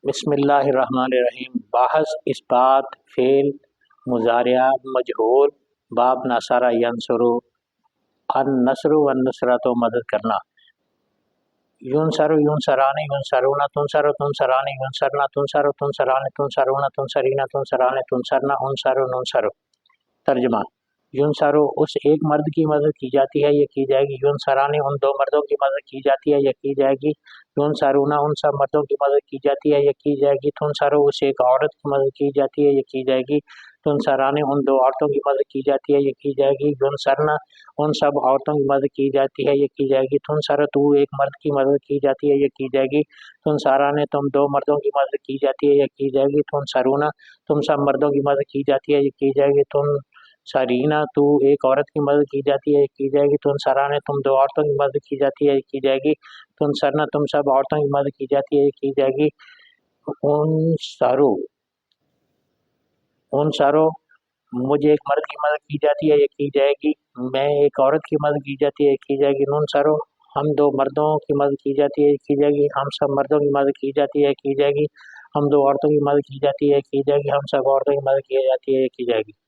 بسم اللہ الرحمن الرحیم۔ بحث، اثبات، فعل، مضارع، مجہول، باب نصر ینصر، النصر والنصرۃ مدد کرنا۔ ینصر ینصران ینصرون تنصر تنصران ینصرن تنصر تنصران تنصرون تنصرین تنصران تنصرن انصر ننصر۔ ترجمہ: ینصر اس ایک مرد کی مدد کی جاتی ہے، یہ کی جائے گی۔ ینصران ان دو مردوں کی مدد کی جاتی ہے، یہ کی جائے گی۔ ینصرون ان سب مردوں کی مدد کی جاتی ہے، یہ کی جائے گی۔ تنصر اس ایک عورت کی مدد کی جاتی ہے، یہ کی جائے گی۔ تنصران ان دو عورتوں کی مدد کی جاتی ہے، یہ کی جائے گی۔ ینصرن ان سب عورتوں کی مدد کی جاتی ہے، یہ کی جائے گی۔ تنصر تو ایک مرد کی مدد کی جاتی ہے، یہ کی جائے گی۔ تنصران تم دو مردوں کی مدد کی جاتی ہے، یہ کی جائے گی۔ تنصرون تم سب مردوں کی مدد کی جاتی ہے، یہ کی جائے گی۔ تنصرین تو ایک عورت کی مدد کی جاتی ہے، یہ کی جائے گی۔ تنصران تم دو عورتوں کی مدد کی جاتی ہے، یہ کی جائے گی۔ تنصرن تم سب عورتوں کی مدد کی جاتی ہے، یہ کی جائے گی۔ انصرو مجھے ایک مرد کی مدد کی جاتی ہے، یہ کی جائے گی۔ میں ایک عورت کی مدد کی جاتی ہے، یہ کی جائے گی۔ ننصرو ہم دو مردوں کی مدد کی جاتی ہے، یہ کی جائے گی۔ ہم سب مردوں کی مدد کی جاتی ہے، یہ کی جائے گی۔ ہم دو عورتوں کی مدد کی جاتی ہے، یہ کی جائے گی۔ ہم سب عورتوں کی مدد کی جاتی ہے، یہ کی جائے گی۔